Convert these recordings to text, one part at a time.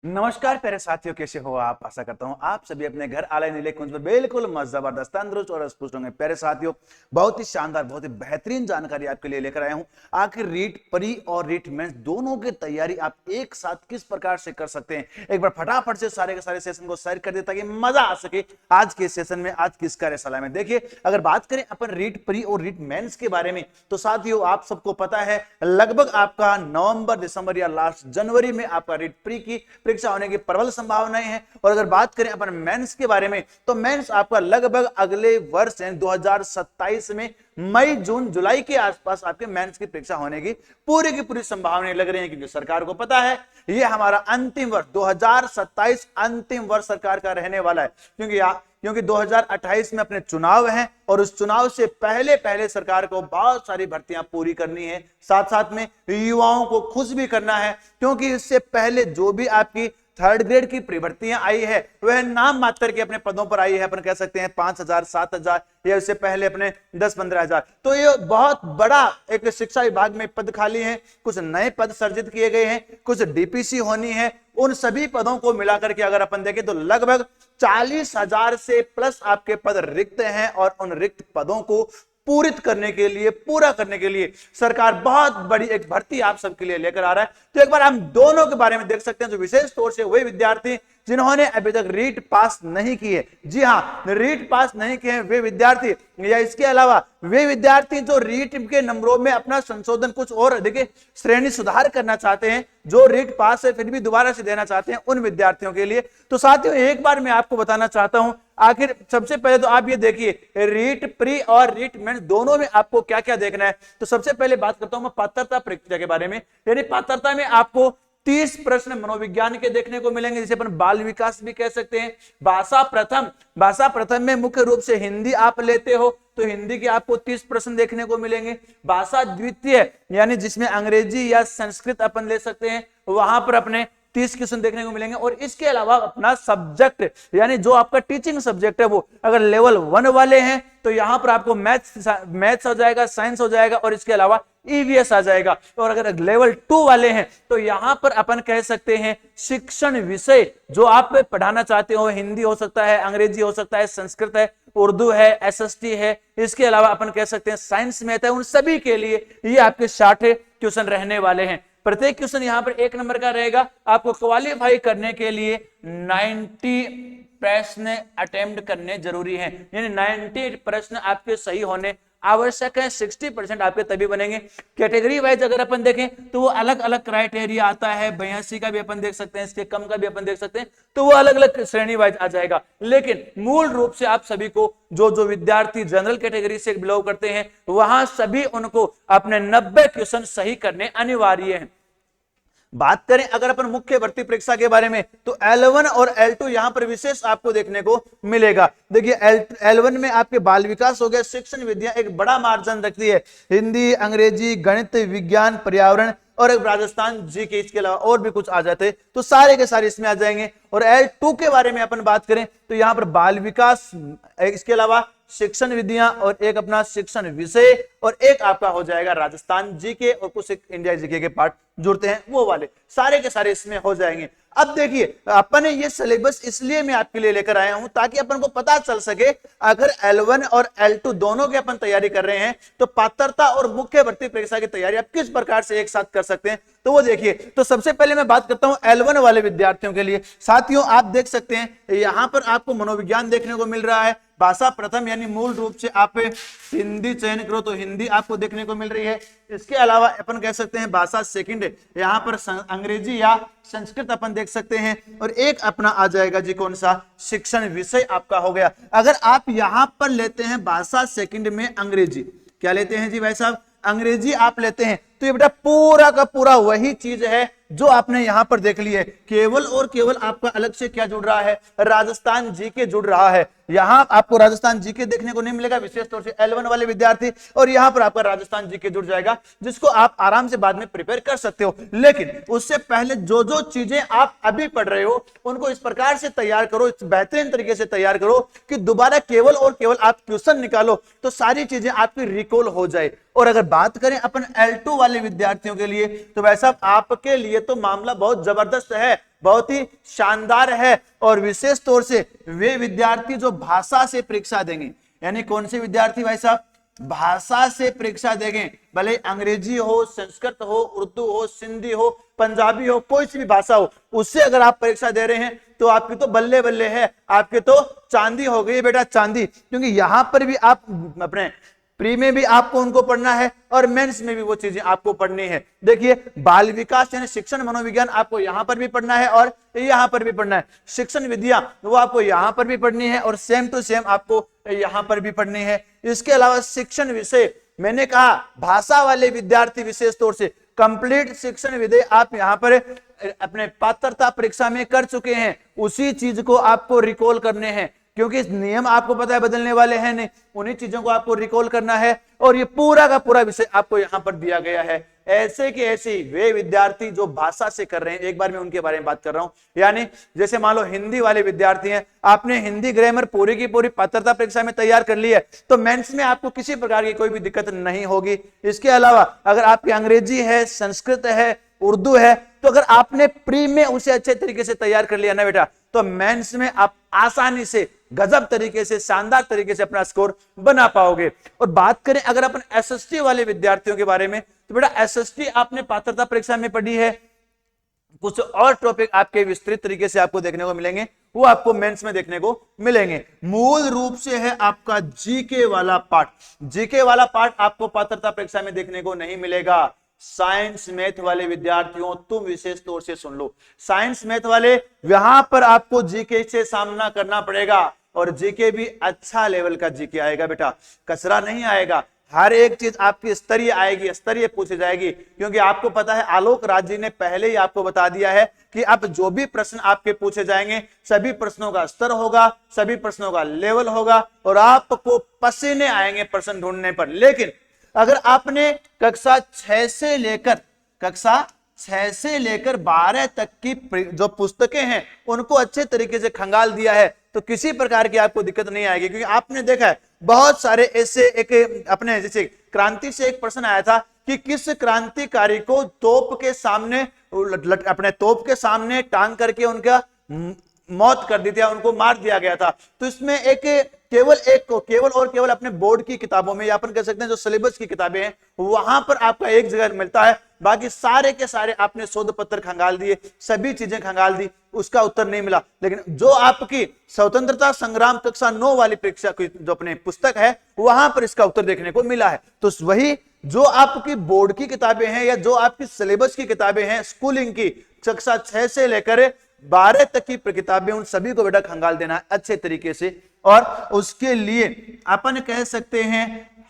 नमस्कार प्यारे साथियों, कैसे हो आप। आशा करता हूं आप सभी अपने घर आले नीले कुंज पर बिल्कुल मस्त जबरदस्त तंदुरुस्त और स्पुष्ट होंगे। प्यारे साथियों, बहुत ही शानदार बहुत ही बेहतरीन जानकारी आपके लिए लेकर आया हूं। आखिर रीट प्री और रीट मेंस दोनों की तैयारी आप एक साथ किस प्रकार से कर सकते हैं, एक बार फटाफट से सारे के सारे सेशन को शेयर कर दे ताकि मजा आ सके आज के सेशन में, आज की इस कार्यशाला में। देखिए, अगर बात करें अपन रीट प्री और रीट मेंस के बारे में, तो साथियों आप सबको पता है लगभग आपका नवंबर दिसंबर या लास्ट जनवरी में आपका रीट प्री की परीक्षा होने की प्रबल संभावनाएं हैं। और अगर बात करें अपन मेंस के बारे में, तो मेंस आपका लगभग अगले वर्ष 2027 में मई जून जुलाई के आसपास आपके मेंस की परीक्षा होने की पूरी संभावनाएं लग रही हैं, क्योंकि सरकार को पता है ये हमारा अंतिम वर्ष 2027 अंतिम वर्ष सरकार का रहने वाला है, क्योंकि 2028 में अपने चुनाव हैं और उस चुनाव से पहले पहले सरकार को बहुत सारी भर्तियां पूरी करनी है, साथ साथ में युवाओं को खुश भी करना है, क्योंकि इससे पहले जो भी आपकी थर्ड ग्रेड की भर्तियां आई है वह नाम मात्र के अपने पदों पर आई है। अपन कह सकते हैं 5,000 7,000 या उससे पहले अपने 10-15,000। तो ये बहुत बड़ा एक शिक्षा विभाग में पद खाली हैं, कुछ नए पद सर्जित किए गए हैं, कुछ डीपीसी होनी है। उन सभी पदों को मिलाकर के अगर अपन देखें तो लगभग 40,000 से प्लस आपके पद रिक्त हैं, और उन रिक्त पदों को पूरा करने के लिए सरकार बहुत बड़ी एक भर्ती आप सबके लिए लेकर आ रहा है। तो एक बार हम दोनों के बारे में देख सकते हैं, जो विशेष तौर से वही विद्यार्थी जिन्होंने अभी तक रीट पास नहीं की है, जी हाँ, रीट पास नहीं किए हैं वे विद्यार्थी, या इसके अलावा वे विद्यार्थी जो रीट के नंबरों में अपना संशोधन कुछ और देखिए श्रेणी सुधार करना चाहते हैं, जो रीट पास है फिर भी दोबारा से देना चाहते हैं, उन विद्यार्थियों के लिए। तो साथियों एक बार मैं आपको बताना चाहता हूं, आखिर सबसे पहले तो आप ये देखिए रीट प्री और रीट मेंस दोनों में आपको क्या क्या देखना है। तो सबसे पहले बात करता हूं मैं पात्रता परीक्षा के बारे में। यानी पात्रता में आपको 30 प्रश्न मनोविज्ञान के देखने को मिलेंगे, जिसे अपन बाल विकास भी कह सकते हैं। भाषा प्रथम में मुख्य रूप से हिंदी आप लेते हो तो हिंदी के आपको 30 प्रश्न देखने को मिलेंगे। भाषा द्वितीय यानी जिसमें अंग्रेजी या संस्कृत अपन ले सकते हैं, वहां पर अपने 30 क्वेश्चन देखने को मिलेंगे। और इसके अलावा अपना सब्जेक्ट यानी जो आपका टीचिंग सब्जेक्ट है, वो अगर लेवल 1 वाले हैं तो यहां पर आपको मैथ्स हो जाएगा, साइंस हो जाएगा, और इसके अलावा ईवीएस आ जाएगा। और अगर लेवल 2 वाले हैं तो यहां पर अपन कह सकते हैं शिक्षण विषय जो आप पढ़ाना चाहते हो, हिंदी हो सकता है, अंग्रेजी हो सकता है, संस्कृत है, उर्दू है, एसएसटी है, इसके अलावा अपन कह सकते हैं साइंस मैथ है, उन सभी के लिए ये आपके 60 क्वेश्चन रहने वाले हैं। प्रत्येक क्वेश्चन यहां पर 1 नंबर का रहेगा। आपको क्वालिफाई करने के लिए 90 प्रश्न अटेम्प्ट करने जरूरी हैं, यानी 90 प्रश्न आपके सही होने आवश्यक है। 60% आपके तभी बनेंगे। कैटेगरी वाइज अगर अपन देखें तो वो अलग अलग क्राइटेरिया आता है, 82 का भी अपन देख सकते हैं, इसके कम का भी अपन देख सकते हैं, तो वो अलग अलग श्रेणी वाइज आ जाएगा। लेकिन मूल रूप से आप सभी को जो विद्यार्थी जनरल कैटेगरी से बिलोंग करते हैं, वहां सभी उनको अपने 90 क्वेश्चन सही करने अनिवार्य हैं। बात करें अगर अपन मुख्य भर्ती परीक्षा के बारे में, तो L1 और L2 यहां पर विशेष आपको देखने को मिलेगा। देखिए L1 में आपके बाल विकास हो गया, शिक्षण विद्या एक बड़ा मार्जिन रखती है, हिंदी, अंग्रेजी, गणित, विज्ञान, पर्यावरण और एक राजस्थान जी के, इसके अलावा और भी कुछ आ जाते तो सारे के सारे इसमें आ जाएंगे। और L2 के बारे में अपन बात करें तो यहां पर बाल विकास, इसके अलावा शिक्षण विधियां और एक अपना शिक्षण विषय, और एक आपका हो जाएगा राजस्थान जीके, और कुछ एक इंडिया जीके के पार्ट जुड़ते हैं वो वाले, सारे के सारे इसमें हो जाएंगे। अब देखिए अपन ने ये सिलेबस इसलिए मैं आपके लिए लेकर आया हूं ताकि अपन को पता चल सके अगर L1 और L2 दोनों की अपन तैयारी कर रहे हैं तो पात्रता और मुख्य भर्ती परीक्षा की तैयारी आप किस प्रकार से एक साथ कर सकते हैं। तो वो देखिए, तो सबसे पहले मैं बात करता हूं L1 वाले विद्यार्थियों के लिए। साथियों आप देख सकते हैं यहां पर आपको मनोविज्ञान देखने को मिल रहा है, भाषा प्रथम यानी मूल रूप से आप हिंदी चयन करो तो हिंदी आपको देखने को मिल रही है। इसके अलावा अपन कह सकते हैं भाषा सेकंड, यहां पर अंग्रेजी या संस्कृत अपन देख सकते हैं, और एक अपना आ जाएगा जी कौन सा, शिक्षण विषय आपका हो गया। अगर आप यहां पर लेते हैं भाषा सेकंड में अंग्रेजी, क्या लेते हैं जी भाई साहब, अंग्रेजी आप लेते हैं, तो ये बेटा पूरा का पूरा वही चीज है जो आपने यहां पर देख ली है। केवल और केवल आपका अलग से क्या जुड़ रहा है, राजस्थान जीके जुड़ रहा है। यहां आपको राजस्थान जीके देखने को नहीं मिलेगा, विशेष तौर से L1 वाले विद्यार्थी, और यहां पर आपका राजस्थान जीके जुड़ जाएगा, जिसको आप आराम से बाद में प्रिपेयर कर सकते हो। लेकिन उससे पहले जो चीजें आप अभी पढ़ रहे हो उनको इस प्रकार से तैयार करो, इस बेहतरीन तरीके से तैयार करो कि दोबारा केवल और केवल आप क्वेश्चन निकालो तो सारी चीजें आपकी रिकॉल हो जाए। और अगर बात करें अपन L2 वाले विद्यार्थियों के लिए, तो वैसा आपके लिए तो मामला बहुत जबरदस्त है। बहुत ही शानदार है। और विशेष तौर से वे विद्यार्थी जो भाषा से परीक्षा देंगे, यानी कौन से विद्यार्थी भाई साहब, भाषा से परीक्षा देंगे, भले अंग्रेजी हो, संस्कृत हो, उर्दू हो, सिंधी हो, पंजाबी हो, कोई सी भी भाषा हो, उससे अगर आप परीक्षा दे रहे हैं तो आपकी तो बल्ले बल्ले है, आपके तो चांदी हो गई बेटा, चांदी। क्योंकि यहां पर भी आप अपने प्री में भी आपको उनको पढ़ना है और मेंस में भी वो चीजें आपको पढ़नी है। देखिए बाल विकास यानी शिक्षण मनोविज्ञान आपको यहां पर भी पढ़ना है और यहां पर भी पढ़ना है। शिक्षण विद्या वो आपको यहां पर भी पढ़नी है और सेम टू सेम आपको यहां पर भी पढ़नी है। इसके अलावा शिक्षण विषय, मैंने कहा भाषा वाले विद्यार्थी विशेष तौर से कंप्लीट शिक्षण विषय आप यहां पर अपने पात्रता परीक्षा में कर चुके हैं, उसी चीज को आपको रिकॉल करने हैं, क्योंकि नियम आपको पता है बदलने वाले हैं नहीं, उन्हीं चीजों को आपको रिकॉल करना है। और ये पूरा का पूरा विषय आपको यहां पर दिया गया है। ऐसे के ऐसे वे विद्यार्थी जो भाषा से कर रहे हैं, एक बार मैं उनके बारे में बात कर रहा हूं, यानी जैसे मान लो हिंदी वाले विद्यार्थी हैं, आपने हिंदी ग्रामर पूरी की पूरी पात्रता परीक्षा में तैयार कर ली है, तो मेंस में आपको किसी प्रकार की कोई भी दिक्कत नहीं होगी। इसके अलावा अगर आपकी अंग्रेजी है, संस्कृत है, उर्दू है, तो अगर आपने प्री में उसे अच्छे तरीके से तैयार कर लिया ना बेटा, तो मेंस में आप आसानी से गजब तरीके से, शानदार तरीके से अपना स्कोर बना पाओगे। और बात करें अगर अपन एसएसटी वाले विद्यार्थियों के बारे में, तो बेटा एसएसटी आपने पात्रता परीक्षा में पढ़ी है, कुछ और टॉपिक आपके विस्तृत तरीके से आपको देखने को मिलेंगे, वो आपको मेंस में देखने को मिलेंगे। मूल रूप से है आपका जीके वाला पार्ट, जीके वाला पार्ट आपको पात्रता परीक्षा में देखने को नहीं मिलेगा। साइंस मैथ वाले विद्यार्थियों तुम विशेष तौर से सुन लो, साइंस मैथ वाले यहां पर आपको जीके से सामना करना पड़ेगा, और जीके भी अच्छा लेवल का जीके आएगा बेटा, कचरा नहीं आएगा। हर एक चीज आपकी स्तरीय आएगी, स्तरीय पूछी जाएगी, क्योंकि आपको पता है आलोक राज जी ने पहले ही आपको बता दिया है कि अब जो भी प्रश्न आपके पूछे जाएंगे सभी प्रश्नों का स्तर होगा, सभी प्रश्नों का लेवल होगा, और आपको पसीने आएंगे प्रश्न ढूंढने पर। लेकिन अगर आपने कक्षा 6 से लेकर 12 तक की जो पुस्तकें हैं उनको अच्छे तरीके से खंगाल दिया है, तो किसी प्रकार की आपको दिक्कत नहीं आएगी। क्योंकि आपने देखा है बहुत सारे ऐसे, एक अपने जैसे क्रांति से एक प्रश्न आया था कि किस क्रांतिकारी को तोप के सामने, अपने तोप के सामने टांग करके उनका मौत कर दी थी, उनको मार दिया गया था। तो इसमें केवल अपने बोर्ड की किताबों में, या अपन कह सकते हैं जो सिलेबस की किताबें हैं वहां पर आपका एक जगह मिलता है, बाकी सारे के सारे आपने शोध पत्र खंगाल दिए, सभी चीजें खंगाल दी, उसका उत्तर नहीं मिला। लेकिन जो आपकी स्वतंत्रता संग्राम कक्षा 9 वाली परीक्षा की जो अपने पुस्तक है वहां पर इसका उत्तर देखने को मिला है। तो वही जो आपकी बोर्ड की किताबें हैं या जो आपकी सिलेबस की किताबें हैं स्कूलिंग की, कक्षा 6 से लेकर 12 तक की किताबें, उन सभी को बेटा खंगाल देना है अच्छे तरीके से। और उसके लिए अपन कह सकते हैं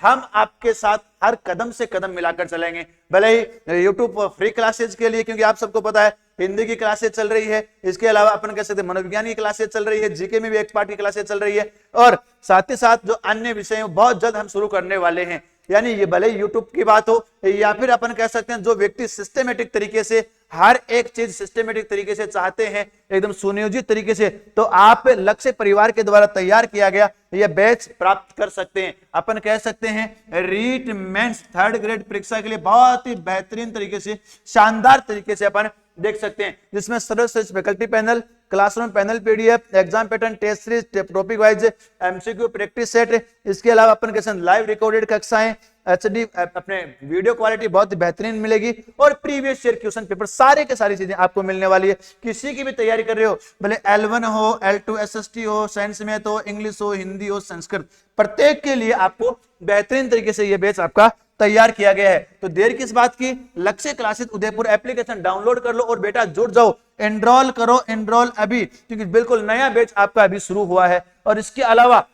हम आपके साथ हर कदम से कदम मिलाकर चलेंगे। भले ही यूट्यूब पर फ्री क्लासेज के लिए, क्योंकि आप सबको पता है हिंदी की क्लासेज चल रही है, इसके अलावा अपन कह सकते हैं मनोविज्ञान की क्लासेज चल रही है, जीके में भी एक पार्ट की क्लासेज चल रही है, और साथ ही साथ जो अन्य विषय बहुत जल्द हम शुरू करने वाले हैं। यानी ये भले यूट्यूब की बात हो या फिर अपन कह सकते हैं जो व्यक्ति सिस्टमेटिक तरीके से हर एक चीज सिस्टमेटिक तरीके से चाहते हैं, एकदम सुनियोजित तरीके से, तो आप लक्ष्य परिवार के द्वारा तैयार किया गया यह बैच प्राप्त कर सकते हैं। अपन कह सकते हैं रीट मेंस 3rd ग्रेड परीक्षा के लिए बहुत ही बेहतरीन तरीके से, शानदार तरीके से अपन देख सकते हैं, जिसमें सर्वश्रेष्ठ faculty panel, classroom panel PDF, exam pattern, test series, topic wise MCQ practice set, इसके अलावा अपन के लाइव रिकॉर्डेड कक्षाएं, एचडी अपने वीडियो क्वालिटी बहुत ही बेहतरीन मिलेगी, और प्रीवियस ईयर क्वेश्चन पेपर सारे के सारी चीजें आपको मिलने वाली है। किसी की भी तैयारी कर रहे हो, भले L1 हो, L2 SST हो, साइंस मैथ हो, इंग्लिश हो, हिंदी हो, संस्कृत, प्रत्येक के लिए आपको बेहतरीन तरीके से यह बैच आपका तैयार किया गया है। तो देर किस बात की, लक्ष्य क्लासेस उदयपुर एप्लीकेशन डाउनलोड कर लो और बेटा जुड़ जाओ, एनरोल करो, एनरोल अभी, क्योंकि बिल्कुल नया बैच आपका अभी शुरू हुआ है। और इसके अलावा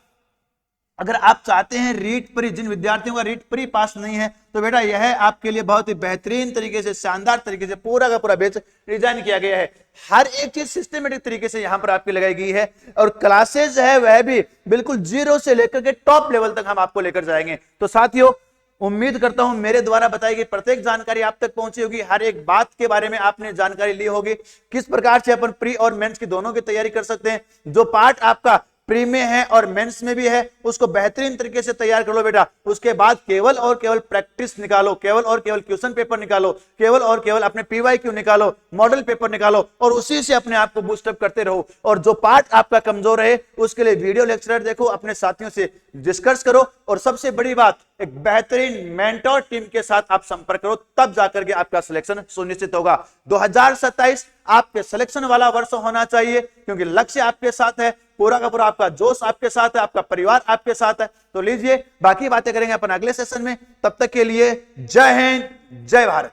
अगर आप चाहते हैं रीट प्री, जिन विद्यार्थियों का रीट प्री पास नहीं है, तो बेटा यह आपके लिए बहुत ही बेहतरीन तरीके से, शानदार तरीके से पूरा का पूरा बैच डिजाइन किया गया है। हर एक चीज सिस्टमेटिक तरीके से यहां पर आपकी लगाई गई है, और क्लासेज है वह भी बिल्कुल 0 से लेकर के टॉप लेवल तक हम आपको लेकर जाएंगे। तो साथियों, उम्मीद करता हूं मेरे द्वारा बताई गई प्रत्येक जानकारी आप तक पहुंची होगी, हर एक बात के बारे में आपने जानकारी ली होगी, किस प्रकार से अपन प्री और मेंस की दोनों की तैयारी कर सकते हैं। जो पार्ट आपका प्री में है और मेंस में भी है, उसको बेहतरीन तरीके से तैयार कर लो बेटा। उसके बाद केवल और केवल प्रैक्टिस निकालो, केवल और केवल क्वेश्चन पेपर निकालो, केवल और केवल अपने पीवाईक्यू निकालो, मॉडल पेपर निकालो और उसी से अपने आप को बूस्टअप करते रहो। और जो पार्ट आपका कमजोर है उसके लिए वीडियो लेक्चरर देखो, अपने साथियों से डिस्कस करो और सबसे बड़ी बात, एक बेहतरीन मेंटोर टीम के साथ आप संपर्क करो, तब जाकर के आपका सिलेक्शन सुनिश्चित होगा। 2027 आपके सिलेक्शन वाला वर्ष होना चाहिए, क्योंकि लक्ष्य आपके साथ है, पूरा का पूरा आपका जोश आपके साथ है, आपका परिवार आपके साथ है। तो लीजिए, बाकी बातें करेंगे अपन अगले सेशन में। तब तक के लिए जय हिंद, जय भारत।